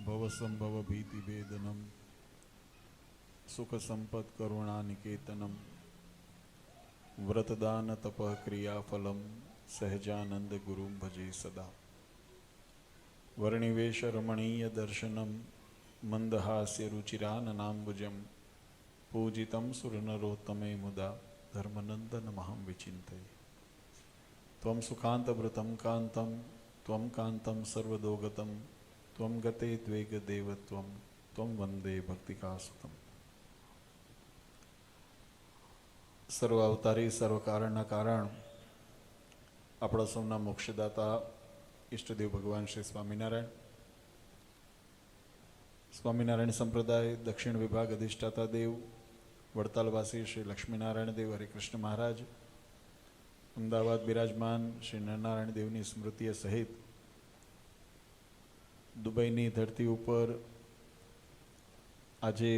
ભવસંભવ ભીતિભેદનમ સુખ સંપદ કરુણા નિકેતનમ વ્રતદાન તપ ક્રિયાફલમ સહજાનંદ ગુરુમ ભજે સદા વર્ણિવેશ રમણીય દર્શનમ મંદહાસ્ય રુચિરાનનાંબુજમ પૂજિતમ સુરનરોત્તમે મુદા ધર્મનંદન મહં વિચિંતયે ત્વં સુખાંતવ્રતમ કાંતમ ત્વં કાંતમ સર્વદોગતમ ત્વં ગતે દ્વેગ દેવત્વમ ત્વં વંદે ભક્તિકાસુતમ. સર્વ અવતારી સર્વ કારણના કારણ આપણા સૌના મોક્ષદાતા ઈષ્ટદેવ ભગવાન શ્રી સ્વામિનારાયણ, સ્વામિનારાયણ સંપ્રદાય દક્ષિણ વિભાગ અધિષ્ઠાતા દેવ વડતાલવાસી શ્રી લક્ષ્મીનારાયણ દેવ હરિકૃષ્ણ મહારાજ, અમદાવાદ બિરાજમાન શ્રી નરનારાયણ દેવની સ્મૃતિએ સહિત દુબઈની ધરતી ઉપર આજે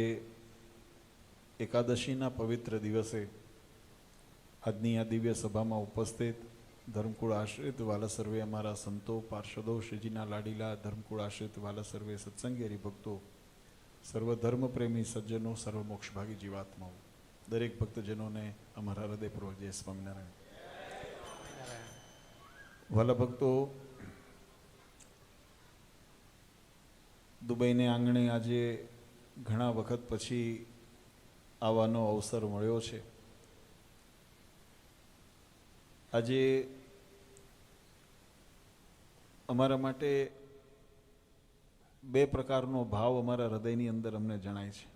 એકાદશીના પવિત્ર દિવસે આજની આ દિવ્ય સભામાં ઉપસ્થિત ધર્મકુળ આશ્રિત વાલા સર્વે અમારા સંતો પાર્ષદો, શ્રીજીના લાડીલા ધર્મકુળ આશ્રિત વાલા સર્વે સત્સંગી હરિભક્તો, સર્વ ધર્મ પ્રેમી સજ્જનો, સર્વ મોક્ષભાગી જીવાત્માઓ, દરેક ભક્તજનોને અમારા હૃદયપૂર્વક જય સ્વામિનારાયણ. વાલા ભક્તો, દુબઈને આંગણે આજે ઘણા વખત પછી આવવાનો અવસર મળ્યો છે. આજે અમારા માટે બે પ્રકારનો ભાવ અમારા હૃદયની અંદર અમને જણાય છે.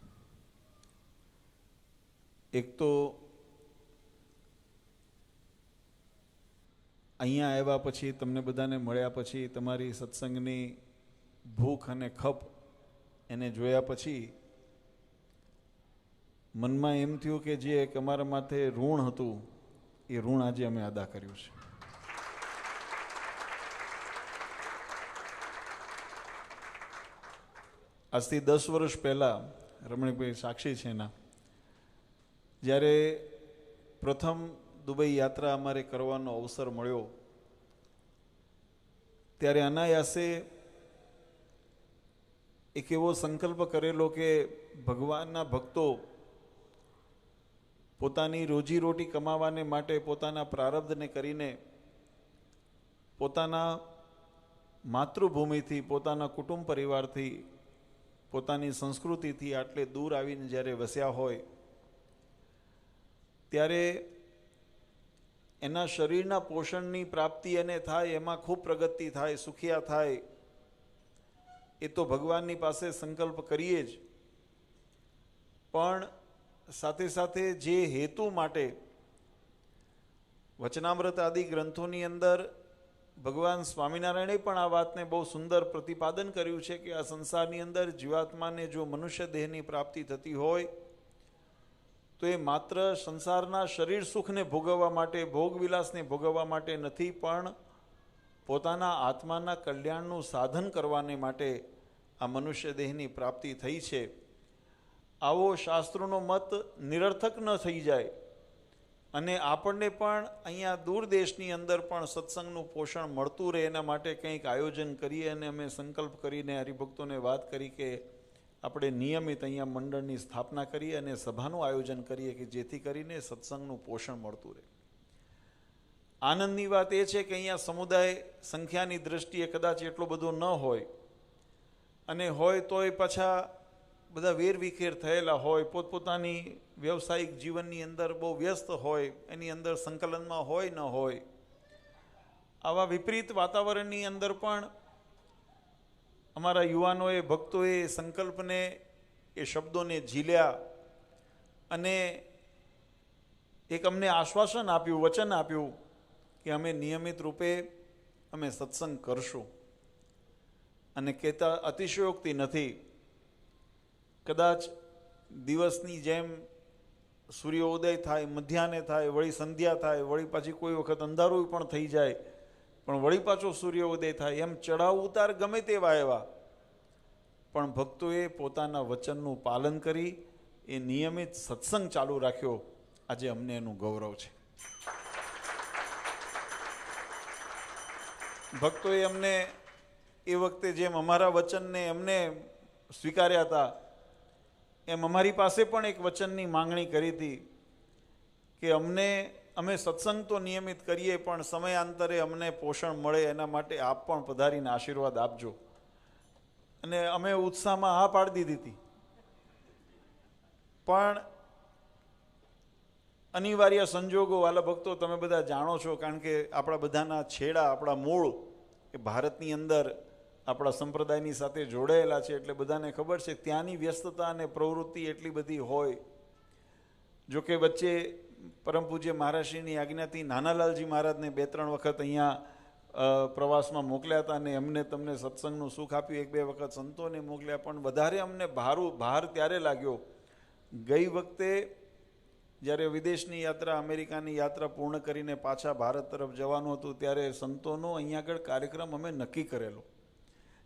એક તો અહીંયા આવ્યા પછી, તમને બધાને મળ્યા પછી, તમારી સત્સંગની ભૂખ અને ખપ એને જોયા પછી મનમાં એમ થયું કે જે એક અમારા માથે ઋણ હતું એ ઋણ આજે અમે અદા કર્યું છે. આજથી 10 વર્ષ પહેલાં રમણીકભાઈ સાક્ષી છે એના, જ્યારે પ્રથમ દુબઈ યાત્રા અમારે કરવાનો અવસર મળ્યો ત્યારે અનાયાસે એક એવો સંકલ્પ કરેલો કે ભગવાનના ભક્તો પોતાની રોજીરોટી કમાવાને માટે પોતાના પ્રારબ્ધને કરીને પોતાના માતૃભૂમિથી, પોતાના કુટુંબ પરિવારથી, પોતાની સંસ્કૃતિથી આટલે દૂર આવીને જ્યારે વસ્યા હોય ત્યારે એના શરીરના પોષણની પ્રાપ્તિ એને થાય, એમાં ખૂબ પ્રગતિ થાય, સુખિયા થાય, એ તો ભગવાનની પાસે સંકલ્પ કરીએ જ, પણ સાથે સાથે જે હેતુ માટે વચનામૃત આદિ ગ્રંથોની અંદર ભગવાન સ્વામિનારાયણે પણ આ વાતને બહુ સુંદર પ્રતિપાદન કર્યું છે કે આ સંસારની અંદર જીવાત્માને જો મનુષ્ય દેહની પ્રાપ્તિ થતી હોય તો એ માત્ર સંસારના શરીર સુખને ભોગવવા માટે, ભોગવિલાસને ભોગવવા માટે નથી, પણ પોતાના આત્માના કલ્યાણનું સાધન કરવાને માટે આ મનુષ્ય દેહની પ્રાપ્તિ થઈ છે. આવો શાસ્ત્રોનો મત નિરર્થક ન થઈ જાય અને આપણને પણ અહીંયા દૂર દેશની અંદર પણ સત્સંગનું પોષણ મળતું રહે એના માટે કંઈક આયોજન કરીએ. અને અમે સંકલ્પ કરીને હરિભક્તોને વાત કરી કે આપણે નિયમિત અહીંયા મંડળની સ્થાપના કરીએ અને સભાનું આયોજન કરીએ કે જેથી કરીને સત્સંગનું પોષણ મળતું રહે. આનંદની વાત એ છે કે અહીંયા સમુદાય સંખ્યાની દૃષ્ટિએ કદાચ એટલો બધો ન હોય, અને હોય તોય પાછા બધા વેરવિખેર થયેલા હોય, પોતપોતાની વ્યવસાયિક જીવનની અંદર બહુ વ્યસ્ત હોય, એની અંદર સંકલનમાં હોય ન હોય. આવા વિપરીત વાતાવરણની અંદર પણ અમારા યુવાનોએ, ભક્તોએ સંકલ્પને, એ શબ્દોને ઝીલ્યા અને એક અમને આશ્વાસન આપ્યું, વચન આપ્યું કે અમે નિયમિત રૂપે અમે સત્સંગ કરશું. અને કહેતા અતિશયોક્તિ નથી, કદાચ દિવસની જેમ સૂર્યોદય થાય, મધ્યાહને થાય, વળી સંધ્યા થાય, વળી પાછી કોઈ વખત અંધારું પણ થઈ જાય, પણ વળી પાછો સૂર્યોદય થાય, એમ ચઢાવ ઉતાર ગમે તેવા આવ્યા, પણ ભક્તોએ પોતાના વચનનું પાલન કરી એ નિયમિત સત્સંગ ચાલુ રાખ્યો. આજે અમને એનું ગૌરવ છે. ભક્તોએ અમને એ વખતે જેમ અમારા વચનને એમને સ્વીકાર્યા હતા એમ અમારી પાસે પણ એક વચનની માંગણી કરી હતી કે અમે સત્સંગ તો નિયમિત કરીએ પણ સમયાંતરે અમને પોષણ મળે એના માટે આપ પણ પધારીને આશીર્વાદ આપજો. અને અમે ઉત્સાહમાં હા પાડી દીધી હતી. પણ અનિવાર્ય સંજોગો, વાલા ભક્તો, તમે બધા જાણો છો, કારણ કે આપણા બધાના છેડા, આપણા મૂળ એ ભારતની અંદર આપણા સંપ્રદાયની સાથે જોડાયેલા છે, એટલે બધાને ખબર છે ત્યાંની વ્યસ્તતા અને પ્રવૃત્તિ એટલી બધી હોય. જોકે વચ્ચે પરમ પૂજ્ય મહારાજશ્રીની આજ્ઞાથી નાનાલાલજી મહારાજને 2-3 વખત અહીંયા પ્રવાસમાં મોકલ્યા હતા અને એમને તમને સત્સંગનું સુખ આપ્યું. 1-2 વખત સંતોને મોકલ્યા. પણ વધારે અમને ભાર ત્યારે લાગ્યો ગઈ વખતે જ્યારે વિદેશની યાત્રા, અમેરિકાની યાત્રા પૂર્ણ કરીને પાછા ભારત તરફ જવાનું હતું, ત્યારે સંતોનો અહીંયા આગળ કાર્યક્રમ અમે નક્કી કરેલો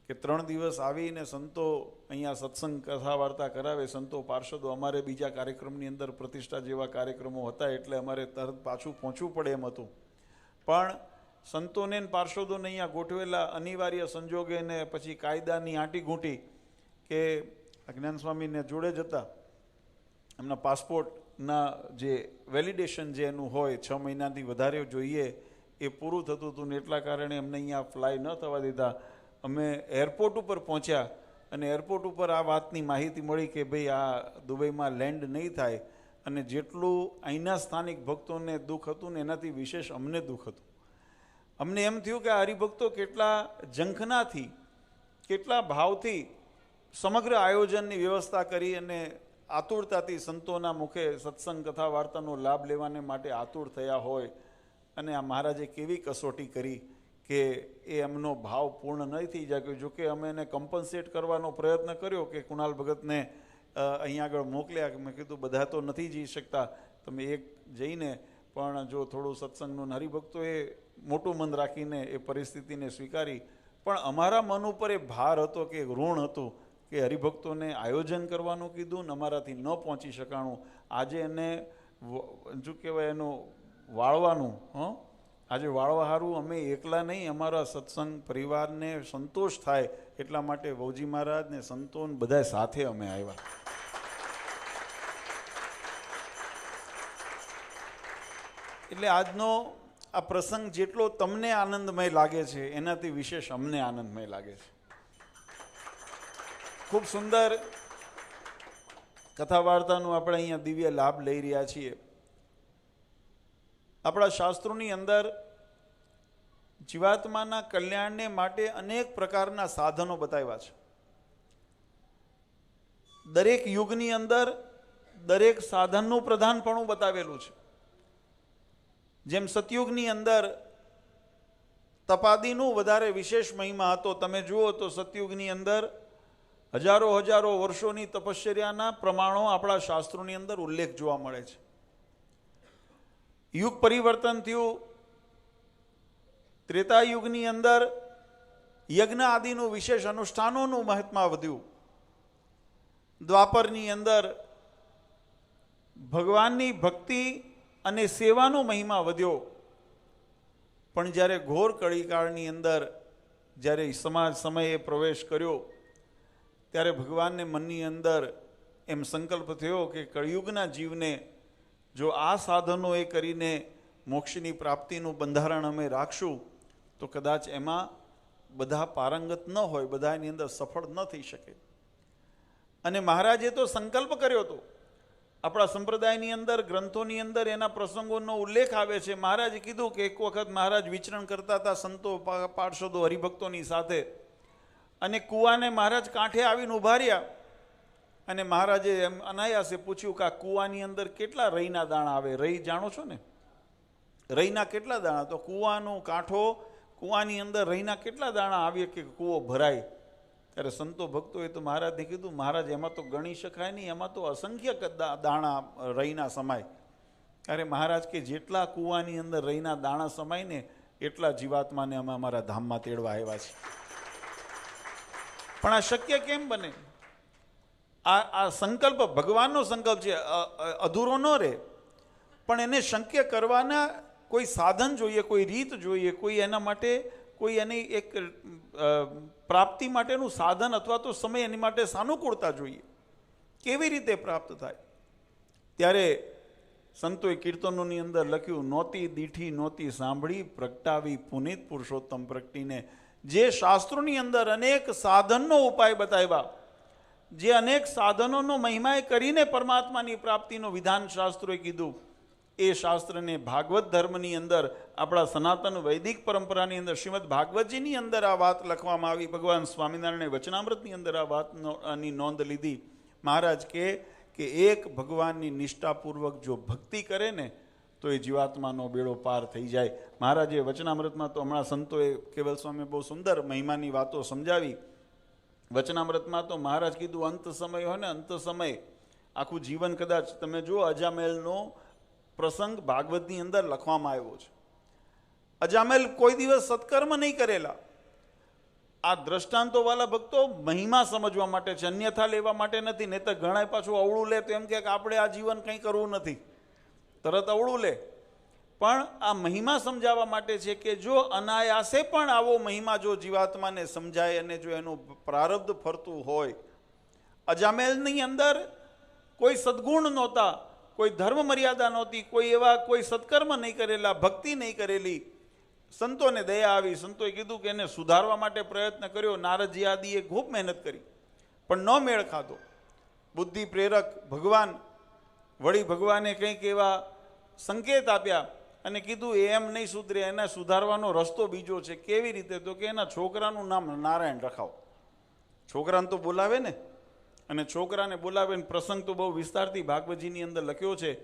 કે 3 દિવસ આવીને સંતો અહીંયા સત્સંગ કથા વાર્તા કરાવે, સંતો પાર્ષદો. અમારે બીજા કાર્યક્રમની અંદર પ્રતિષ્ઠા જેવા કાર્યક્રમો હતા એટલે અમારે તરત પાછું પહોંચવું પડે એમ હતું. પણ સંતોને પાર્ષદોને અહીંયા ગોઠવેલા અનિવાર્ય સંજોગે ને પછી કાયદાની આંટી ઘૂંટી કે જ્ઞાન સ્વામીને જોડે જ હતા, એમના પાસપોર્ટના જે વેલિડેશન જે એનું હોય 6 મહિનાથી વધારે જોઈએ એ પૂરું થતું હતું ને એટલા કારણે અમને અહીંયા ફ્લાય ન થવા દીધા. અમે એરપોર્ટ ઉપર પહોંચ્યા અને એરપોર્ટ ઉપર આ વાતની માહિતી મળી કે ભાઈ આ દુબઈમાં લેન્ડ નહીં થાય. અને જેટલું અહીંના સ્થાનિક ભક્તોને દુઃખ હતું ને એનાથી વિશેષ અમને દુઃખ હતું. અમને એમ થયું કે આ હરિભક્તો કેટલા ઝંખનાથી, કેટલા ભાવથી સમગ્ર આયોજનની વ્યવસ્થા કરી અને આતુરતાથી સંતોના મુખે સત્સંગ કથા વાર્તાનો લાભ લેવાને માટે આતુર થયા હોય, અને આ મહારાજે કેવી કસોટી કરી કે એ એમનો ભાવ પૂર્ણ નહીં થઈ જાય. જોકે અમે એને કમ્પન્સેટ કરવાનો પ્રયત્ન કર્યો કે કુણાલ ભગતને અહીંયા આગળ મોકલ્યા. મેં કીધું બધા તો નથી જઈ શકતા, તમે એક જઈને પણ જો થોડું સત્સંગનું. હરિભક્તોએ મોટું મન રાખીને એ પરિસ્થિતિને સ્વીકારી. પણ અમારા મન ઉપર એ ભાર હતો કે ઋણ હતું કે હરિભક્તોને આયોજન કરવાનું કીધું ને અમારાથી ન પહોંચી શકાણું. આજે એને શું કહેવાય, એનું વાળવાનું, આજે વાળવા હારું અમે એકલા નહીં, અમારા સત્સંગ પરિવારને સંતોષ થાય એટલા માટે વૌજી મહારાજ ને સંતોન બધા સાથે અમે આવ્યા. એટલે આજનો આ પ્રસંગ જેટલો તમને આનંદમય લાગે છે એનાથી વિશેષ અમને આનંદમય લાગે છે. ખૂબ સુંદર કથા વાર્તાનું આપણે અહીંયા દિવ્ય લાભ લઈ રહ્યા છીએ. આપણા શાસ્ત્રોની અંદર જીવાત્માના કલ્યાણને માટે અનેક પ્રકારના સાધનો બતાવ્યા છે. દરેક યુગની અંદર દરેક સાધનનું પ્રધાનપણું બતાવેલું છે. જેમ સતયુગની અંદર તપાદીનું વધારે વિશેષ મહિમા હતો. તમે જુઓ તો સતયુગની અંદર હજારો વર્ષોની તપશ્ચર્યાના પ્રમાણો આપણા શાસ્ત્રોની અંદર ઉલ્લેખ જોવા મળે છે. યુગ પરિવર્તન થયું. ત્રેતા યુગની અંદર યજ્ઞ આદિનું વિશેષ અનુષ્ઠાનોનું મહાત્મા વધ્યું. દ્વાપરની અંદર ભગવાનની ભક્તિ અને સેવાનો મહિમા વધ્યો. પણ જ્યારે ઘોર કળીકાળની અંદર જ્યારે સમાજ સમયે પ્રવેશ કર્યો ત્યારે ભગવાનને મનની અંદર એમ સંકલ્પ થયો કે કળિયુગના જીવને જો આ સાધનો એ કરીને મોક્ષની પ્રાપ્તિનું બંધારણ અમે રાખશું તો કદાચ એમાં બધા પારંગત ન હોય, બધા એની અંદર સફળ ન થઈ શકે. અને મહારાજે તો સંકલ્પ કર્યો હતો. આપણા સંપ્રદાયની અંદર ગ્રંથોની અંદર એના પ્રસંગોનો ઉલ્લેખ આવે છે. મહારાજે કીધું કે એક વખત મહારાજ વિચરણ કરતા હતા સંતો પાર્ષદો હરિભક્તોની સાથે, અને કૂવાને મહારાજ કાંઠે આવીને ઉભા રહ્યા અને મહારાજે એમ અનાયાસે પૂછ્યું કે આ કૂવાની અંદર કેટલા રઈના દાણા આવે? રઈ જાણો છો ને, રઈના કેટલા દાણા? તો કૂવાનું કાંઠો, કૂવાની અંદર રઈના કેટલા દાણા આવે કે કૂવો ભરાય? ત્યારે સંતો ભક્તોએ તો મહારાજને કીધું, મહારાજ એમાં તો ગણી શકાય નહીં, એમાં તો અસંખ્ય દાણા રઈના સમાય. ત્યારે મહારાજ કે જેટલા કૂવાની અંદર રઈના દાણા સમાય ને એટલા જીવાત્માને અમે અમારા ધામમાં તેડવા આવ્યા છીએ. પણ આ શક્ય કેમ બને? આ સંકલ્પ ભગવાનનો સંકલ્પ છે, અધૂરો ન રહે. પણ એને શક્ય કરવાના કોઈ સાધન જોઈએ, કોઈ રીત જોઈએ, કોઈ એના માટે કોઈ એની એક પ્રાપ્તિ માટેનું સાધન અથવા તો સમય એની માટે સાનુકૂળતા જોઈએ, કેવી રીતે પ્રાપ્ત થાય. ત્યારે સંતોએ કીર્તનોની અંદર લખ્યું, નોતી દીઠી નોતી સાંભળી, પ્રગટાવી પુનિત પુરુષોત્તમ પ્રગટીને. જે શાસ્ત્રોની અંદર અનેક સાધનનો ઉપાય બતાવ્યા, જે અનેક સાધનોનો મહિમાએ કરીને પરમાત્માની પ્રાપ્તિનું વિધાન શાસ્ત્રોએ કીધું, એ શાસ્ત્રને ભાગવત ધર્મની અંદર, આપણા સનાતન વૈદિક પરંપરાની અંદર, શ્રીમદ ભાગવતજીની અંદર આ વાત લખવામાં આવી. ભગવાન સ્વામિનારાયણે વચનામૃતની અંદર આ વાતની નોંધ લીધી. મહારાજ કે એક ભગવાનની નિષ્ઠાપૂર્વક જો ભક્તિ કરે ને તો એ જીવાત્માનો બેડો પાર થઈ જાય. મહારાજે વચનામૃતમાં તો હમણાં સંતોએ કેવલ સ્વામી બહુ સુંદર મહિમાની વાતો સમજાવી. વચનામૃતમાં તો મહારાજ કીધું, અંત સમય હોય ને, અંત સમય, આખું જીવન કદાચ તમે જુઓ, અજામેલનો પ્રસંગ ભાગવતની અંદર લખવામાં આવ્યો છે. અજામેલ કોઈ દિવસ સત્કર્મ નહીં કરેલા. આ દ્રષ્ટાંતો વાલા ભક્તો મહિમા સમજવા માટે છે, અન્યથા લેવા માટે નથી. નહીં તો ઘણા પાછું અવળું લે તો એમ કે આપણે આ જીવન કંઈ કરવું નથી, તરત અવળું લે. પણ આ મહિમા સમજાવવા માટે છે કે જો અનાયાસે પણ આવો મહિમા જો જીવાત્માને સમજાય અને જો એનું પ્રારબ્ધ ફરતું હોય. અજામેલની અંદર કોઈ સદગુણ નહોતા, કોઈ ધર્મ મર્યાદા નહોતી, કોઈ સત્કર્મ નહીં કરેલા, ભક્તિ નહીં કરેલી. સંતોને દયા આવી, સંતોએ કીધું કે એને સુધારવા માટે પ્રયત્ન કર્યો. નારદજી આદિએ ખૂબ મહેનત કરી પણ ન મેળ ખાધો. બુદ્ધિ પ્રેરક ભગવાન, વળી ભગવાને કંઈક એવા સંકેત આપ્યા અને કીધું એમ નહીં સુધરે, એને સુધારવાનો રસ્તો બીજો છે. કેવી રીતે? તો કે એના છોકરાનું નામ નારાયણ રખાવો. છોકરાને તો બોલાવે ને, અને છોકરાને બોલાવે. પ્રસંગ તો બહુ વિસ્તારથી ભાગવતજીની અંદર લખ્યો છે.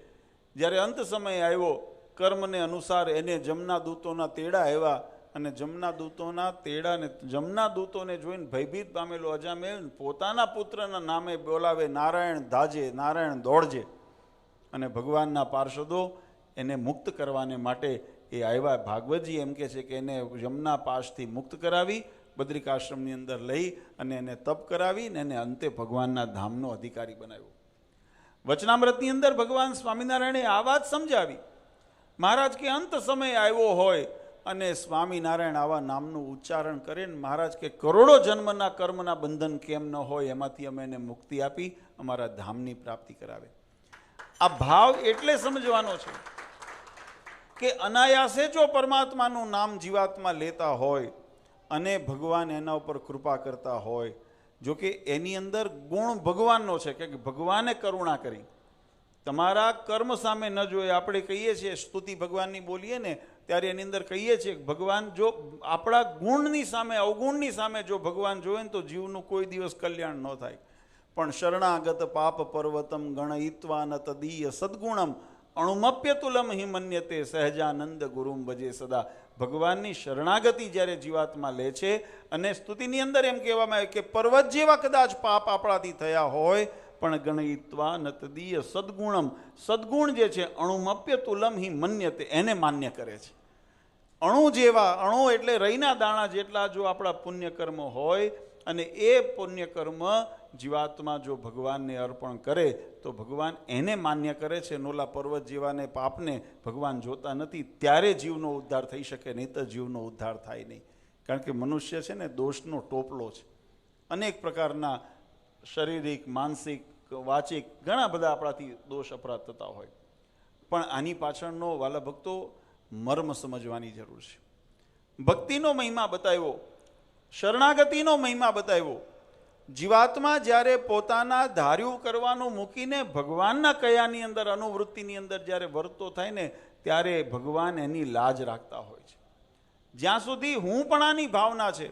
જ્યારે અંત સમય આવ્યો, કર્મને અનુસાર એને જમના દૂતોના તેડા આવ્યા, અને જમના દૂતોના તેડાને, જમના દૂતોને જોઈને ભયભીત પામેલો અજામેલ પોતાના પુત્રના નામે બોલાવે, નારાયણ ધાજે, નારાયણ દોડજે. અને ભગવાનના પાર્ષદો એને મુક્ત કરવાને માટે એ આવ્યા. ભાગવતજી એમ કે છે કે એને જમના પાશથી મુક્ત કરાવી, બદ્રિકાશ્રમની અંદર લઈ અને એને તપ કરાવી ને એને અંતે ભગવાનના ધામનો અધિકારી બનાવ્યો. વચનામૃતની અંદર ભગવાન સ્વામિનારાયણે આ વાત સમજાવી. મહારાજ કે અંત સમય આવ્યો હોય અને સ્વામિનારાયણ આવા નામનું ઉચ્ચારણ કરે ને, મહારાજ કે કરોડો જન્મના કર્મના બંધન કેમ ન હોય, એમાંથી અમે એને મુક્તિ આપી, અમારા ધામની પ્રાપ્તિ કરાવે. આ ભાવ એટલે સમજવાનો છે કે અનાયાસે જો પરમાત્માનું નામ જીવાત્મા લેતા હોય અને ભગવાન એના ઉપર કૃપા કરતા હોય, જો કે એની અંદર ગુણ ભગવાનનો છે કે ભગવાને કરુણા કરી. તમારા કર્મ સામે ન જોઈએ. આપણે કહીએ છીએ સ્તુતિ ભગવાનની બોલીએ ને ત્યારે એની અંદર કહીએ છીએ કે ભગવાન જો આપણા ગુણની સામે, અવગુણની સામે જો ભગવાન જોવે ને તો જીવનું કોઈ દિવસ કલ્યાણ ન થાય. પણ શરણાગત પાપ પર્વતમ ગણયિત્વા ન તદીય સદગુણમ અણુમપ્યતુલમ હિ મન્યતે સહજાનંદ ગુરુમ ભજે સદા. ભગવાનની શરણાગતિ જ્યારે જીવાત્મા લે છે, અને સ્તુતિની અંદર એમ કહેવામાં આવે કે પર્વત જેવા કદાચ પાપ આપણાથી થયા હોય પણ ગણયિત્વા ન તદીય સદગુણમ, સદગુણ જે છે અણુમપ્યતુલમ હિ મન્યતે, એને માન્ય કરે છે. અણુ જેવા, અણુ એટલે રઈના દાણા જેટલા જો આપણા પુણ્યકર્મ હોય અને એ પુણ્યકર્મ જીવાત્મા જો ભગવાનને અર્પણ કરે તો ભગવાન એને માન્ય કરે છે. નોલા પર્વત જેવાને પાપને ભગવાન જોતા નથી. ત્યારે જીવનો ઉદ્ધાર થઈ શકે, નહીં તો જીવનો ઉદ્ધાર થાય નહીં. કારણ કે મનુષ્ય છે ને દોષનો ટોપલો છે. અનેક પ્રકારના શારીરિક, માનસિક, વાચિક ઘણા બધા આપણાથી દોષ અપરાધ થતા હોય. પણ આની પાછળનો વાલા ભક્તો મર્મ સમજવાની જરૂર છે. ભક્તિનો મહિમા બતાવ્યો, શરણાગતિનો મહિમા બતાવ્યો. જીવાત્મા જ્યારે પોતાના ધાર્યું કરવાનું મૂકીને ભગવાનના કયાની અંદર, અનુવૃત્તિની અંદર જ્યારે વર્તો થાય ને, ત્યારે ભગવાન એની લાજ રાખતા હોય છે. જ્યાં સુધી હુંપણાની ભાવના છે,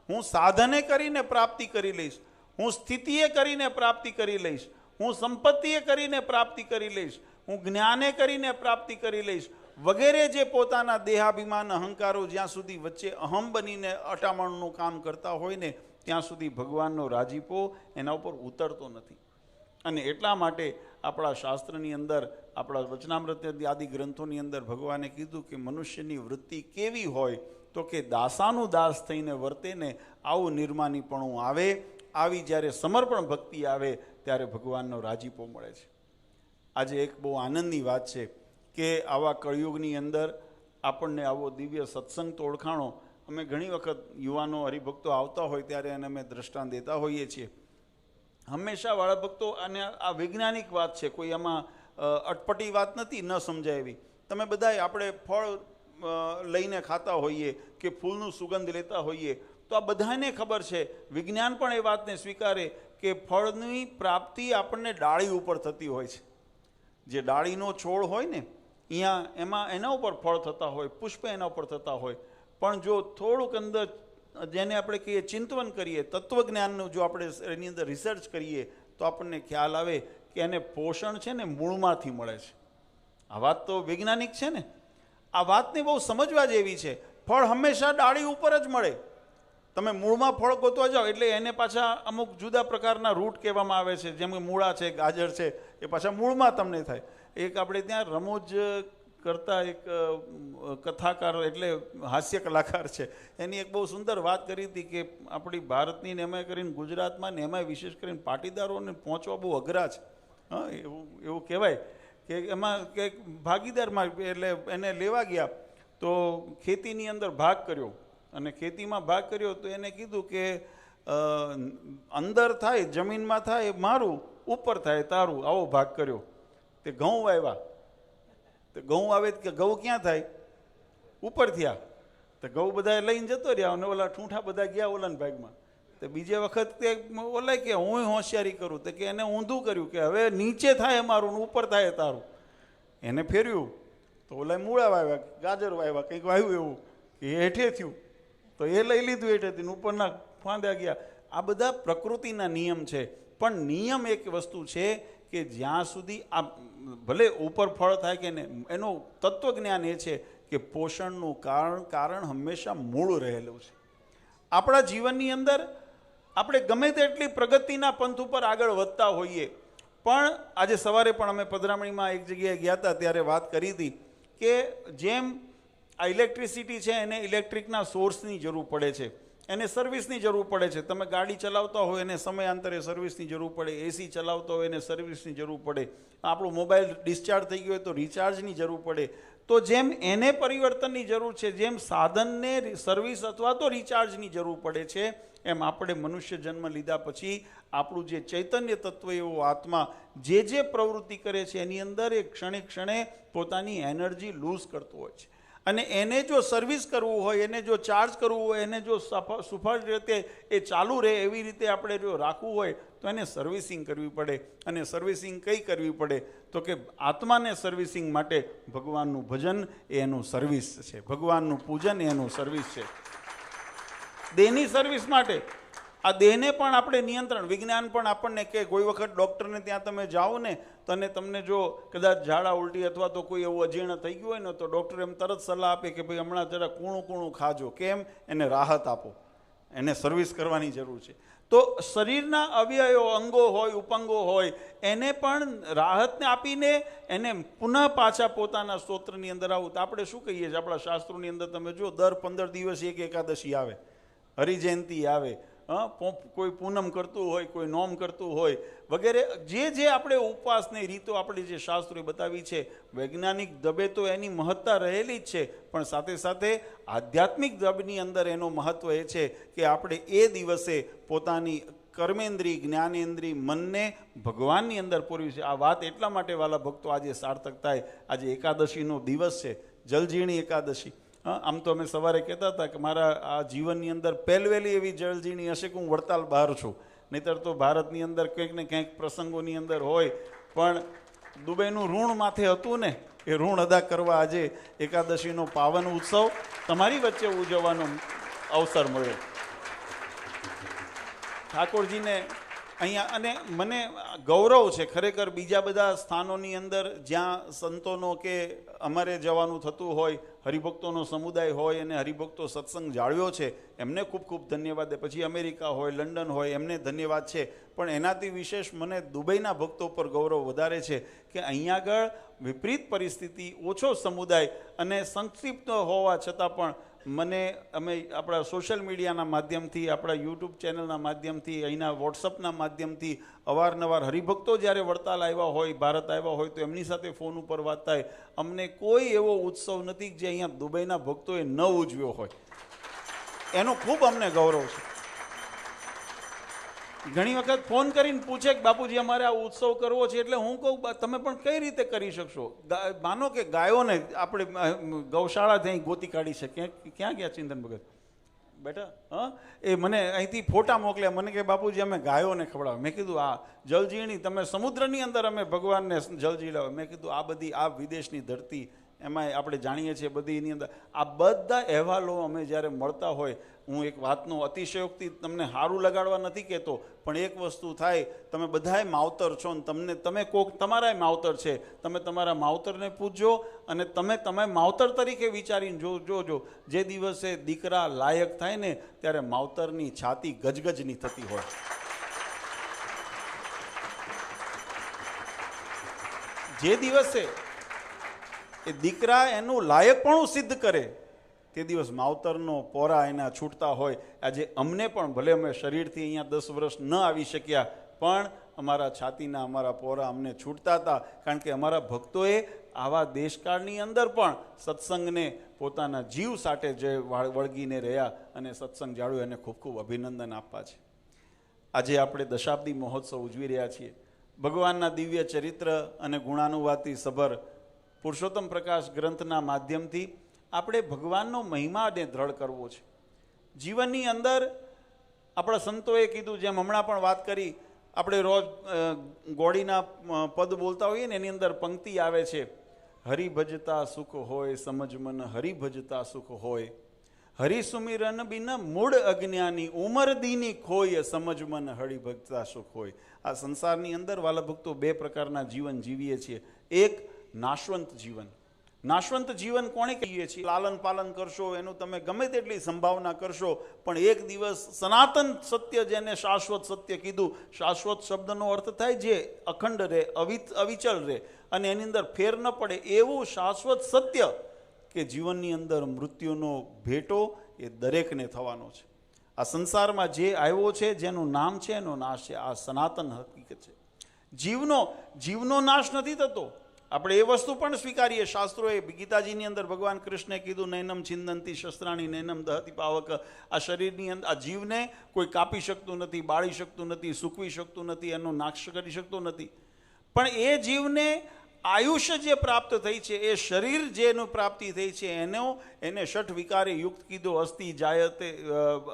હું સાધને કરીને પ્રાપ્તિ કરી લઈશ, હું સ્થિતિએ કરીને પ્રાપ્તિ કરી લઈશ, હું સંપત્તિએ કરીને પ્રાપ્તિ કરી લઈશ, હું જ્ઞાને કરીને પ્રાપ્તિ કરી લઈશ વગેરે જે પોતાના દેહાભિમાન, અહંકારો જ્યાં સુધી વચ્ચે અહમ બનીને અટામણનું કામ કરતા હોય ને, ત્યાં સુધી ભગવાનનો રાજીપો એના ઉપર ઉતરતો નથી. અને એટલા માટે આપણા શાસ્ત્રની અંદર, આપણા વચનામૃત આદિ ગ્રંથોની અંદર ભગવાને કીધું કે મનુષ્યની વૃત્તિ કેવી હોય તો કે દાસાનું દાસ થઈને વર્તે ને, આવું નિર્માનીપણું આવે. આવી જ્યારે સમર્પણ ભક્તિ આવે ત્યારે ભગવાનનો રાજીપો મળે છે. આજે એક બહુ આનંદની વાત છે કે આવા કળિયુગની અંદર આપણને આવો દિવ્ય સત્સંગ તો ઓળખાણો, અમે ઘણી વખત યુવાનો હરિભક્તો આવતા હોય ત્યારે એને અમે દ્રષ્ટાંત દેતા હોઈએ છીએ. હંમેશા વાળા ભક્તો, અને આ વૈજ્ઞાનિક વાત છે, કોઈ આમાં અટપટી વાત નથી, ન સમજાય એવી. તમે બધાય આપણે ફળ લઈને ખાતા હોઈએ કે ફૂલનું સુગંધ લેતા હોઈએ તો આ બધાને ખબર છે, વિજ્ઞાન પણ એ વાતને સ્વીકારે કે ફળની પ્રાપ્તિ આપણને ડાળી ઉપર થતી હોય છે. જે ડાળીનો છોડ હોય ને એમાં એના ઉપર ફળ થતા હોય, પુષ્પ એના ઉપર થતા હોય. પણ જો થોડુંક અંદર જેને આપણે કહીએ ચિંતવન કરીએ, તત્વજ્ઞાનનું જો આપણે એની અંદર રિસર્ચ કરીએ તો આપણને ખ્યાલ આવે કે એને પોષણ છે ને મૂળમાંથી મળે છે. આ વાત તો વૈજ્ઞાનિક છે ને, આ વાતને બહુ સમજવા જેવી છે. ફળ હંમેશા ડાળી ઉપર જ મળે. તમે મૂળમાં ફળ ગોતવા જાઓ એટલે એને પાછા અમુક જુદા પ્રકારના રૂટ કહેવામાં આવે છે, જેમ કે મૂળા છે, ગાજર છે, એ પાછા મૂળમાં તમને થાય. એક આપણે ત્યાં રમૂજ કરતા એક કથાકાર એટલે હાસ્ય કલાકાર છે, એની એક બહુ સુંદર વાત કરી હતી કે આપણી ભારતની ને એમાં કરીને ગુજરાતમાં ને એમાં વિશેષ કરીને પાટીદારોને પહોંચવા બહુ અઘરા છે. હા, એવું કહેવાય કે એમાં કંઈક ભાગીદારમાં એટલે એને લેવા ગયા તો ખેતીની અંદર ભાગ કર્યો, અને ખેતીમાં ભાગ કર્યો તો એને કીધું કે અંદર થાય જમીનમાં થાય મારું, ઉપર થાય તારું, આવો ભાગ કર્યો. તે ઘઉં વાવ્યા, તો ઘઉં આવે કે ઘઉં ક્યાં થાય? ઉપર થયા. તો ઘઉં બધા લઈને જતો રહ્યા અને ઓલા ઠૂંઠા બધા ગયા ઓલાના ભાગમાં. તો બીજે વખત તે ઓલા કે હું હોશિયારી કરું, તો કે એને ઊંધું કર્યું કે હવે નીચે થાય મારું ને ઉપર થાય તારું. એને ફેર્યું તો ઓલા મૂળા વાવ્યા, ગાજર વાવ્યા, કંઈક વાવ્યું એવું કે હેઠે થયું, તો એ લઈ લીધું હેઠેથી, ઉપરના ફાંદા ગયા. આ બધા પ્રકૃતિના નિયમ છે. પણ નિયમ એક વસ્તુ છે કે જ્યાં સુધી આ ભલે ઉપર ફળ થાય કે ને, એનું તત્વજ્ઞાન એ છે કે પોષણનું કારણ હંમેશા મૂળ રહેલું છે. આપણા જીવનની અંદર આપણે ગમે તેટલી પ્રગતિના પંથ ઉપર આગળ વધતા હોઈએ, પણ આજે સવારે પણ અમે પધરામણીમાં એક જગ્યાએ ગયા હતા ત્યારે વાત કરી હતી કે જેમ આ ઇલેક્ટ્રિસિટી છે એને ઇલેક્ટ્રિકના સોર્સની જરૂર પડે છે, એને સર્વિસની જરૂર પડે છે. તમે ગાડી ચલાવતા હોય એને સમયાંતરે સર્વિસની જરૂર પડે, એસી ચલાવતા હોય એને સર્વિસની જરૂર પડે, આપણું મોબાઈલ ડિસ્ચાર્જ થઈ ગયો હોય તો રિચાર્જની જરૂર પડે. તો જેમ એને પરિવર્તનની જરૂર છે, જેમ સાધનને સર્વિસ અથવા તો રિચાર્જની જરૂર પડે છે, એમ આપણે મનુષ્ય જન્મ લીધા પછી આપણું જે ચૈતન્ય તત્વ એવો આત્મા જે પ્રવૃત્તિ કરે છે એની અંદર એ ક્ષણે ક્ષણે પોતાની એનર્જી લૂઝ કરતો હોય છે. અને એને જો સર્વિસ કરવું હોય, એને જો ચાર્જ કરવું હોય, એને જો સફળ રીતે એ ચાલુ રહે એવી રીતે આપણે જો રાખવું હોય તો એને સર્વિસિંગ કરવી પડે. અને સર્વિસિંગ કઈ કરવી પડે તો કે આત્માને સર્વિસિંગ માટે ભગવાનનું ભજન એ એનું સર્વિસ છે, ભગવાનનું પૂજન એ એનું સર્વિસ છે. દેહની સર્વિસ માટે આ દેહને પણ આપણે નિયંત્રણ, વિજ્ઞાન પણ આપણને કે કોઈ વખત ડૉક્ટરને ત્યાં તમે જાઓ ને તો તમને જો કદાચ ઝાડા ઉલટી અથવા તો કોઈ એવું અજીર્ણ થઈ ગયું હોય ને તો ડૉક્ટર એમ તરત સલાહ આપે કે ભાઈ હમણાં જરા કૂણું કૂણું ખાજો. કેમ? એને રાહત આપો, એને સર્વિસ કરવાની જરૂર છે. તો શરીરના અવયવો, અંગો હોય, ઉપાંગો હોય, એને પણ રાહતને આપીને એને પુનઃ પાછા પોતાના સ્તોત્રની અંદર આવું. તો આપણે શું કહીએ છીએ આપણા શાસ્ત્રોની અંદર તમે જો દર 15 દિવસ એક એકાદશી આવે, હરિજયંતી આવે, કોઈ પૂનમ કરતું હોય, કોઈ નોમ કરતું હોય વગેરે, જે આપણે ઉપવાસની રીતો આપણી જે શાસ્ત્રોએ બતાવી છે, વૈજ્ઞાનિક દબે તો એની મહત્તા રહેલી જ છે, પણ સાથે સાથે આધ્યાત્મિક દબની અંદર એનું મહત્વ એ છે કે આપણે એ દિવસે પોતાની કર્મેન્દ્રિય, જ્ઞાનેન્દ્રિય, મનને ભગવાનની અંદર પૂરવી છે. આ વાત એટલા માટે વાલા ભક્તો આજે સાર્થક થાય. આજે એકાદશીનો દિવસ છે, જલઝીણી એકાદશી. આમ તો અમે સવારે કહેતા હતા કે મારા આ જીવનની અંદર પહેલવેલી એવી જળઝીણી હશે કે હું વડતાલ બહાર છું, નહીતર તો ભારતની અંદર કંઈક ને કંઈક પ્રસંગોની અંદર હોય. પણ દુબઈનું ઋણ માથે હતું ને, એ ઋણ અદા કરવા આજે એકાદશીનો પાવન ઉત્સવ તમારી વચ્ચે ઉજવવાનો અવસર મળ્યો. ઠાકોરજીને અહીંયા, અને મને ગૌરવ છે ખરેખર બીજા બધા સ્થાનોની અંદર જ્યાં સંતોનો કે અમારે જવાનું થતું હોય, હરિભક્તોનો સમુદાય હોય અને હરિભક્તો સત્સંગ જાળવ્યો છે, એમને ખૂબ ખૂબ ધન્યવાદ. પછી અમેરિકા હોય, લંડન હોય, એમને ધન્યવાદ છે. પણ એનાથી વિશેષ મને દુબઈના ભક્તો પર ગૌરવ વધારે છે કે અહીંયા આગળ વિપરીત પરિસ્થિતિ, ઓછો સમુદાય અને સંક્ષિપ્ત હોવા છતાં પણ અમે આપણા સોશિયલ મીડિયાના માધ્યમથી, આપણા યુટ્યુબ ચેનલના માધ્યમથી, અહીંના વોટ્સઅપના માધ્યમથી અવારનવાર હરિભક્તો જ્યારે વડતાલ આવ્યા હોય, ભારત આવ્યા હોય તો એમની સાથે ફોન ઉપર વાત થાય. અમને કોઈ એવો ઉત્સવ નથી જે અહીંયા દુબઈના ભક્તોએ ન ઉજવ્યો હોય. એનો ખૂબ અમને ગૌરવ છે. ઘણી વખત ફોન કરીને પૂછે કે બાપુજી અમારે આ ઉત્સવ કરવો છે, એટલે હું કહું તમે પણ કઈ રીતે કરી શકશો? માનો કે ગાયોને આપણે ગૌશાળા ત્યાં ગોતી કાઢી શકીએ. ક્યાં ગયા ચિંતન ભગત બેટા? હા, એ મને અહીંથી ફોટા મોકલ્યા, મને કે બાપુજી અમે ગાયોને ખવડાવે. મેં કીધું આ જલજીણી, તમે સમુદ્રની અંદર અમે ભગવાનને જલજી લાવે. મેં કીધું આ બધી આ વિદેશની ધરતી, એમાં આપણે જાણીએ છીએ બધીની અંદર આ બધા અહેવાલો અમે જ્યારે મળતા હોય, હું એક વાતનો અતિશયોક્તિ તમને સારું લગાડવા નથી કહેતો, પણ એક વસ્તુ થાય, તમે બધાય માવતર છો ને તમે કોક તમારાય માવતર છે, તમે તમારા માવતરને પૂછજો અને તમે માવતર તરીકે વિચારીને જોજો. જે દિવસે દીકરા લાયક થાય ને ત્યારે માવતરની છાતી ગજગજની થતી હોય. જે દિવસે એ દીકરા એનું લાયકપણું સિદ્ધ કરે તે દિવસ માવતરનો પોરા એના છૂટતા હોય. આજે અમને પણ ભલે અમે શરીરથી અહીંયા 10 વર્ષ ન આવી શક્યા, પણ અમારા છાતીના અમારા પોરા અમને છૂટતા હતા, કારણ કે અમારા ભક્તોએ આવા દેશકાળની અંદર પણ સત્સંગને પોતાના જીવ સાથે જે વળગીને રહ્યા અને સત્સંગ જાળવ્યો, એને ખૂબ ખૂબ અભિનંદન આપવા છે. આજે આપણે દશાબ્દી મહોત્સવ ઉજવી રહ્યા છીએ. ભગવાનના દિવ્ય ચરિત્ર અને ગુણાનુવાદથી સભર પુરુષોત્તમ પ્રકાશ ગ્રંથના માધ્યમથી આપણે ભગવાનનો મહિમાને દ્રઢ કરવો છે. જીવનની અંદર આપણા સંતોએ કીધું, જેમ હમણાં પણ વાત કરી, આપણે રોજ ગોળીના પદ બોલતા હોઈએ ને, એની અંદર પંક્તિ આવે છે, હરિભજતા સુખ હોય સમજ મન, હરિભજતા સુખ હોય, હરિસુમિરન બિન મૂળ અજ્ઞાની, ઉમર દીની ખોય, સમજ મન હરિભજતા સુખ હોય. આ સંસારની અંદર વાલા ભક્તો 2 પ્રકારના જીવન જીવીએ છીએ. એક નાશવંત જીવન. નાશવંત જીવન કોણે કહીએ છીએ? લાલન પાલન કરશો, એનું તમે ગમે તેટલી સંભાવના કરશો, પણ એક દિવસ સનાતન સત્ય, જેને શાશ્વત સત્ય કીધું, શાશ્વત શબ્દનો અર્થ થાય જે અખંડ રહે, અવિચલ રહે અને એની અંદર ફેર ન પડે, એવું શાશ્વત સત્ય કે જીવનની અંદર મૃત્યુનો ભેટો એ દરેકને થવાનો છે. આ સંસારમાં જે આવ્યો છે, જેનું નામ છે, એનો નાશ છે. આ સનાતન હકીકત છે. જીવનો નાશ નથી થતો. આપણે એ વસ્તુ પણ સ્વીકારીએ. શાસ્ત્રોએ, ગીતાજીની અંદર ભગવાન કૃષ્ણે કીધું, નૈનમ છિંદંતી શસ્ત્રાણી નૈનમ દહતી પાવક. આ શરીરની અંદર આ જીવને કોઈ કાપી શકતું નથી, બાળી શકતું નથી, સૂકવી શકતું નથી, એનો નાશ કરી શકતું નથી. પણ એ જીવને આયુષ્ય જે પ્રાપ્ત થઈ છે, એ શરીર જેનું પ્રાપ્તિ થઈ છે, એને ષઠ વિકારે યુક્ત કીધો. અસ્થિ જાયતે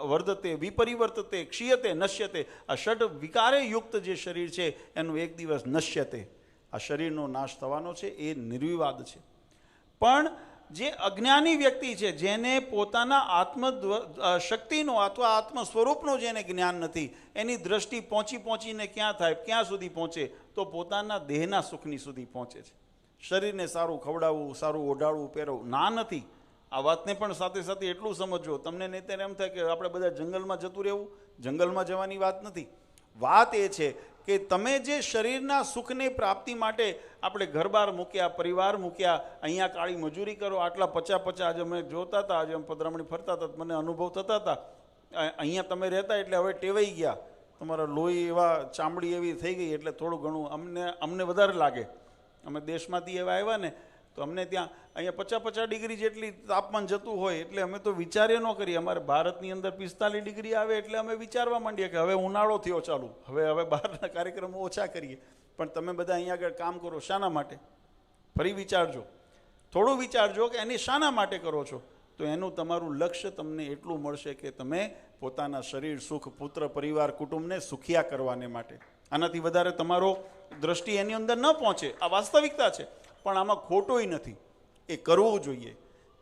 વર્ધતે વિપરિવર્તતે ક્ષીયતે નશ્યતે. આ ષઠ વિકારે યુક્ત જે શરીર છે, એનું એક દિવસ નશ્યતે, આ શરીરનો નાશ થવાનો છે, એ નિર્વિવાદ છે. પણ જે અજ્ઞાની વ્યક્તિ છે, જેને પોતાના આત્મ શક્તિનો અથવા આત્મ સ્વરૂપનો જેને જ્ઞાન નથી, એની દ્રષ્ટિ પહોંચીને ક્યાં થાય, ક્યાં સુધી પહોંચે? તો પોતાના દેહના સુખની સુધી પહોંચે છે. શરીરને સારું ખવડાવવું, સારું ઓઢાડવું, પહેરવું ના નથી. આ વાતને પણ સાથે સાથે એટલું સમજો, તમને નહીં એમ થાય કે આપણે બધા જંગલમાં જતું રહેવું. જંગલમાં જવાની વાત નથી. વાત એ છે કે તમે જે શરીરના સુખની પ્રાપ્તિ માટે આપણે ઘર-બાર મૂક્યા, પરિવાર મૂક્યા, અહીંયા કાળી મજૂરી કરો, આટલા 50 આજે અમે જોતા હતા, આજે અમે પધરામણી ફરતા હતા, મને અનુભવ થતા હતા. અહીંયા તમે રહેતા એટલે હવે ટેવાઈ ગયા, તમારા લોહી એવા, ચામડી એવી થઈ ગઈ, એટલે થોડું ઘણું અમને વધારે લાગે. અમે દેશમાંથી એવા આવ્યા ને, તો અમને ત્યાં અહીંયા 50 ડિગ્રી જેટલી તાપમાન જતું હોય, એટલે અમે તો વિચારે ન કરીએ. અમારે ભારતની અંદર 45 ડિગ્રી આવે એટલે અમે વિચારવા માંડીએ કે હવે ઉનાળો થયો ચાલુ, હવે બહારના કાર્યક્રમો ઓછા કરીએ. પણ તમે બધા અહીંયા આગળ કામ કરો, શાના માટે? ફરી વિચારજો, થોડું વિચારજો કે એની શાના માટે કરો છો. તો એનું તમારું લક્ષ્ય તમને એટલું મળશે કે તમે પોતાના શરીર સુખ, પુત્ર, પરિવાર, કુટુંબને સુખિયા કરવાને માટે. આનાથી વધારે તમારો દ્રષ્ટિ એની અંદર ન પહોંચે. આ વાસ્તવિકતા છે, પણ આમાં ખોટોય નથી. એ કરવું જોઈએ,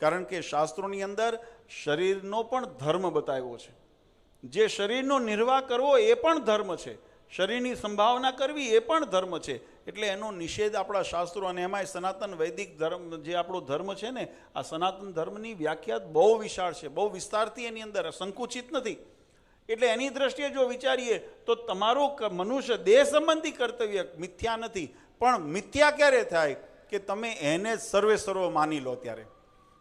કારણ કે શાસ્ત્રોની અંદર શરીરનો પણ ધર્મ બતાવ્યો છે. જે શરીરનો નિર્વાહ કરવો એ પણ ધર્મ છે, શરીરની સંભાવના કરવી એ પણ ધર્મ છે. એટલે એનો નિષેધ આપણા શાસ્ત્રો, અને એમાંય સનાતન વૈદિક ધર્મ જે આપણો ધર્મ છે ને, આ સનાતન ધર્મની વ્યાખ્યા બહુ વિશાળ છે, બહુ વિસ્તારથી એની અંદર, સંકુચિત નથી. એટલે એની દ્રષ્ટિએ જો વિચારીએ તો તમારું મનુષ્ય દેહ સંબંધી કર્તવ્ય મિથ્યા નથી. પણ મિથ્યા ક્યારે થાય કે તમે એને સર્વે સર્વ માની લો ત્યારે.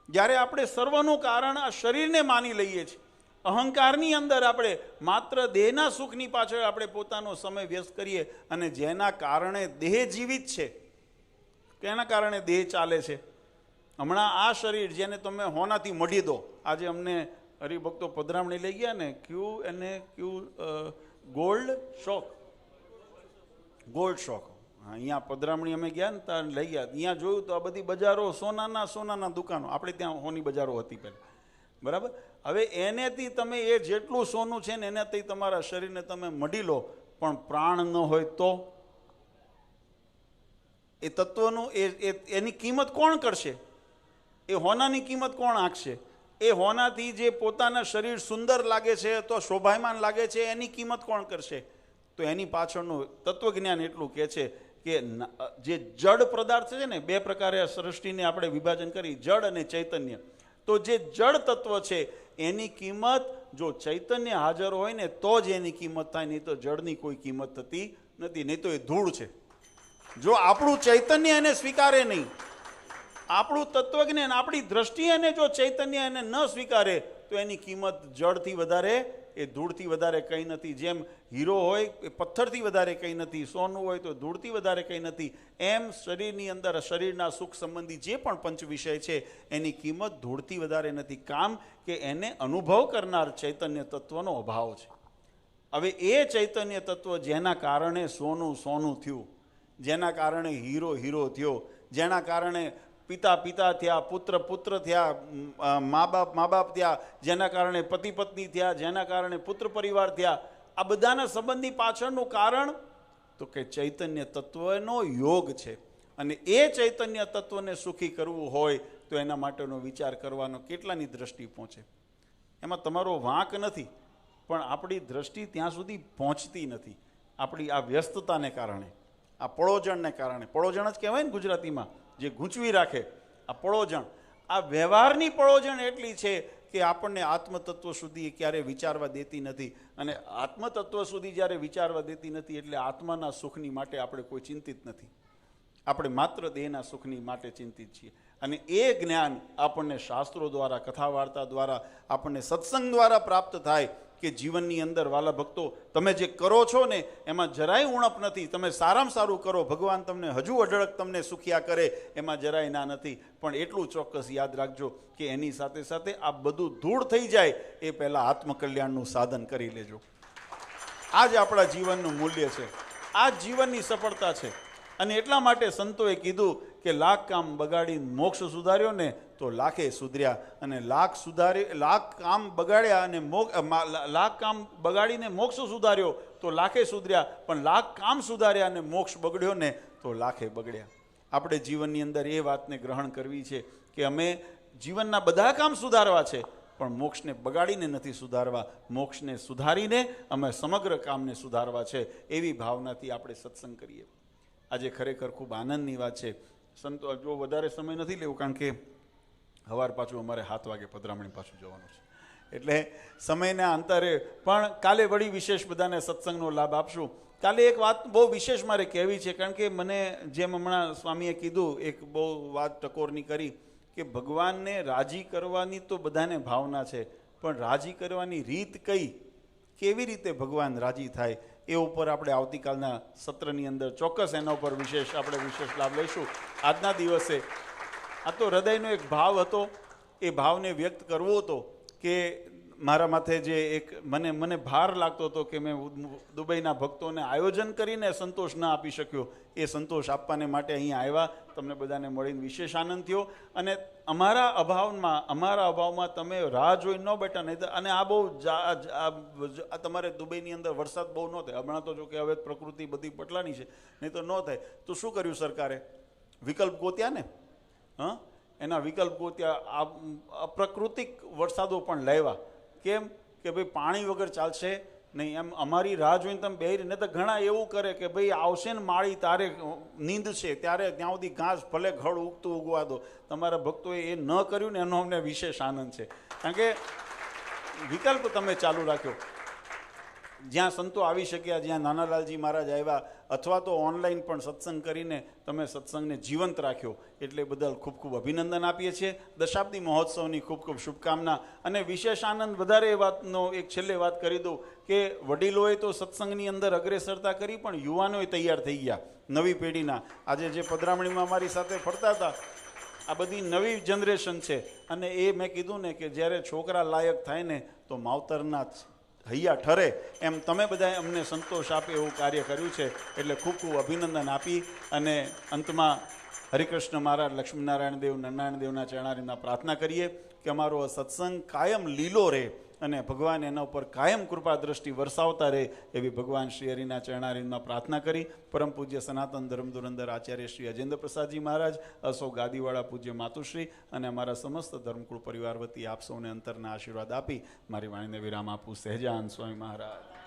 જ્યારે આપણે સર્વનું કારણ આ શરીરને માની લઈએ છીએ, અહંકારની અંદર આપણે માત્ર દેહના સુખની પાછળ આપણે પોતાનો સમય વ્યસ્ત કરીએ, અને જેના કારણે દેહ જીવિત છે, તેના કારણે દેહ ચાલે છે. હમણાં આ શરીર જેને તમે હોનાથી મઢી દો, આજે અમને હરિભક્તો પધરામણી લઈ ગયા ને, ગોલ્ડ શોક, અહીંયા પધરામણી અમે ગયા ને ત્યાં લઈ ગયા. અહીંયા જોયું તો આ બધી બજારો સોનાના દુકાનો, આપણે ત્યાં સોની બજારો હતી પહેલાં, બરાબર. હવે એનેથી તમે એ જેટલું સોનું છે ને એનાથી તમારા શરીરને તમે મઢી લો, પણ પ્રાણ ન હોય તો એ તત્વનું એની કિંમત કોણ કરશે? એ હોનાની કિંમત કોણ આંકશે? એ હોનાથી જે પોતાના શરીર સુંદર લાગે છે તો શોભાયમાન લાગે છે, એની કિંમત કોણ કરશે? તો એની પાછળનું તત્વજ્ઞાન એટલું કહે છે કે જે જડ પદાર્થ છે ને, બે પ્રકારે સૃષ્ટિને આપણે વિભાજન કરી, જડ અને ચૈતન્ય. તો જે જડ તત્વ છે એની કિંમત જો ચૈતન્ય હાજર હોય ને તો જ એની કિંમત થાય, નહીં તો જડની કોઈ કિંમત થતી નથી. નહીં તો એ ધૂળ છે. જો આપણું ચૈતન્ય એને સ્વીકારે નહીં, આપણું તત્વજ્ઞાન, આપણી દ્રષ્ટિ એને જો ચૈતન્ય એને ન સ્વીકારે તો એની કિંમત જળથી વધારે, એ ધૂળથી વધારે કંઈ નથી. જેમ હીરો હોય એ પથ્થરથી વધારે કંઈ નથી, સોનું હોય તો ધૂળથી વધારે કંઈ નથી, એમ શરીરની અંદર શરીરના સુખ સંબંધી જે પણ પંચ વિષય છે એની કિંમત ધૂળથી વધારે નથી. કામ કે એને અનુભવ કરનાર ચૈતન્ય તત્વનો અભાવ છે. હવે એ ચૈતન્ય તત્વ જેના કારણે સોનું થયું, જેના કારણે હીરો થયો, જેના કારણે પિતા થયા, પુત્ર થયા, મા બાપ થયા, જેના કારણે પતિ પત્ની થયા, જેના કારણે પુત્ર પરિવાર થયા, આ બધાના સંબંધની પાછળનું કારણ તો કે ચૈતન્ય તત્વનો યોગ છે. અને એ ચૈતન્ય તત્વને સુખી કરવું હોય તો એના માટેનો વિચાર કરવાનો કેટલાની દ્રષ્ટિ પહોંચે. એમાં તમારો વાંક નથી, પણ આપણી દ્રષ્ટિ ત્યાં સુધી પહોંચતી નથી. આપણી આ વ્યસ્તતાને કારણે, આ પળોજણને કારણે, પળોજણ જ કહેવાય ને ગુજરાતીમાં, જે ગૂંચવી રાખે, આ પળોજણ, આ વ્યવહારની પળોજણ એટલી છે કે આપણને આત્મતત્વ સુધી ક્યારેય વિચારવા દેતી નથી. અને આત્મતત્વ સુધી જ્યારે વિચારવા દેતી નથી એટલે આત્માના સુખની માટે આપણે કોઈ ચિંતિત નથી, આપણે માત્ર દેહના સુખની માટે ચિંતિત છીએ. અને એ જ્ઞાન આપણને શાસ્ત્રો દ્વારા, કથા વાર્તા દ્વારા, આપણને સત્સંગ દ્વારા પ્રાપ્ત થાય કે જીવનની અંદર વાલા ભક્તો તમે જે કરો છો ને એમાં જરાય ઉણપ નથી. તમે સારામાં સારું કરો, ભગવાન તમને હજુ અઢળક તમને સુખિયા કરે, એમાં જરાય ના નથી. પણ એટલું ચોક્કસ યાદ રાખજો કે એની સાથે સાથે આ બધું ધૂળ થઈ જાય એ પહેલાં આત્મકલ્યાણનું સાધન કરી લેજો. આ જ આપણા જીવનનું મૂલ્ય છે, આ જ જીવનની સફળતા છે. અને એટલા માટે સંતોએ કીધું કે લાખ કામ બગાડીને મોક્ષ સુધાર્યો ને તો લાખે સુધર્યા, અને લાખ કામ બગાડ્યા અને લાખ કામ બગાડીને મોક્ષ સુધાર્યો તો લાખે સુધર્યા, પણ લાખ કામ સુધાર્યા અને મોક્ષ બગડ્યો ને તો લાખે બગડ્યા. આપણે જીવનની અંદર એ વાતને ગ્રહણ કરવી છે કે અમે જીવનના બધા કામ સુધારવા છે, પણ મોક્ષને બગાડીને નથી સુધારવા, મોક્ષને સુધારીને અમે સમગ્ર કામને સુધારવા છે. એવી ભાવનાથી આપણે સત્સંગ કરીએ. આજે ખરેખર ખૂબ આનંદની વાત છે. સંતો, જો વધારે સમય નથી લેવું, કારણ કે સવાર પાછું અમારે 7 વાગે પધરામણી પાછું જવાનું છે, એટલે સમયના અંતરે પણ કાલે વળી વિશેષ બધાને સત્સંગનો લાભ આપશું. કાલે એક વાત બહુ વિશેષ મારે કહેવી છે, કારણ કે મને જેમ હમણાં સ્વામીએ કીધું, એક બહુ વાત ટકોરની કરી કે ભગવાનને રાજી કરવાની તો બધાને ભાવના છે, પણ રાજી કરવાની રીત કઈ, કેવી રીતે ભગવાન રાજી થાય, એ ઉપર આપણે આવતીકાલના સત્રની અંદર ચોક્કસ એના ઉપર વિશેષ લાભ લઈશું. આજના દિવસે આ તો હૃદયનો એક ભાવ હતો, એ ભાવને વ્યક્ત કરવો હતો કે મારા માથે જે એક મને ભાર લાગતો હતો કે મેં દુબઈના ભક્તોને આયોજન કરીને સંતોષ ન આપી શક્યો, એ સંતોષ આપવાને માટે અહીંયા આવ્યા. તમને બધાને મળીને વિશેષ આનંદ થયો. અને અમારા અભાવમાં તમે રાહ જોઈ ન બેઠા. નહીં અને આ બહુ તમારે દુબઈની અંદર વરસાદ બહુ ન થાય. હમણાં તો જો કે હવે પ્રકૃતિ બધી પટલાની છે, નહીં તો ન થાય. તો શું કર્યું સરકારે? વિકલ્પ ગોત્યા ને, એના વિકલ્પ ગોત્યા. અપ્રાકૃતિક વરસાદો પણ લાવ્યા. કેમ કે ભાઈ પાણી વગર ચાલશે નહીં, એમ અમારી રાહ જોઈને તમે બેહી રહીને. તો ઘણા એવું કરે કે ભાઈ આવશે ને માળી તારે નીંદ છે ત્યારે ત્યાં સુધી ઘાસ ભલે ઘડ ઉગતું ઉગવા દો. તમારા ભક્તોએ એ ન કર્યું ને એનો અમને વિશેષ આનંદ છે, કારણ કે વિકલ્પ તમે ચાલુ રાખ્યો. જ્યાં સંતો આવી શક્યા, જ્યાં નાનાલાલજી મહારાજ આવ્યા, અથવા તો ઓનલાઈન પણ સત્સંગ કરીને તમે સત્સંગને જીવંત રાખ્યો, એટલે બદલ ખૂબ ખૂબ અભિનંદન આપીએ છીએ. દશાબ્દી મહોત્સવની ખૂબ ખૂબ શુભકામના. અને વિશેષ આનંદ વધારે એ વાતનો એક છેલ્લે વાત કરી દઉં કે વડીલોએ તો સત્સંગની અંદર અગ્રેસરતા કરી, પણ યુવાનોએ તૈયાર થઈ ગયા નવી પેઢીના. આજે જે પધરામણીમાં અમારી સાથે ફરતા હતા આ બધી નવી જનરેશન છે. અને એ મેં કીધું ને કે જ્યારે છોકરા લાયક થાય ને તો માવતરના હૈયા ઠરે, એમ તમે બધાએ અમને સંતોષ આપે એવું કાર્ય કર્યું છે. એટલે ખૂબ ખૂબ અભિનંદન આપી અને અંતમાં હરિકૃષ્ણ મહારાજ, લક્ષ્મીનારાયણ દેવ, નરનારાયણ દેવના ચરણારીમાં પ્રાર્થના કરીએ કે અમારો આ સત્સંગ કાયમ લીલો રહે અને ભગવાન એના ઉપર કાયમ કૃપા દ્રષ્ટિ વરસાવતા રહે એવી ભગવાન શ્રી હરિના ચરણારીમાં પ્રાર્થના કરી પરમ પૂજ્ય સનાતન ધર્મ ધુરંધર આચાર્ય શ્રી અજેન્દ્ર પ્રસાદજી મહારાજ, અશોક ગાદીવાળા પૂજ્ય માતુશ્રી અને અમારા સમસ્ત ધર્મકુળ પરિવાર વતી આપ સૌને અંતરના આશીર્વાદ આપી મારી વાણીને વિરામ આપું. સહેજાનંદ સ્વામી મહારાજ.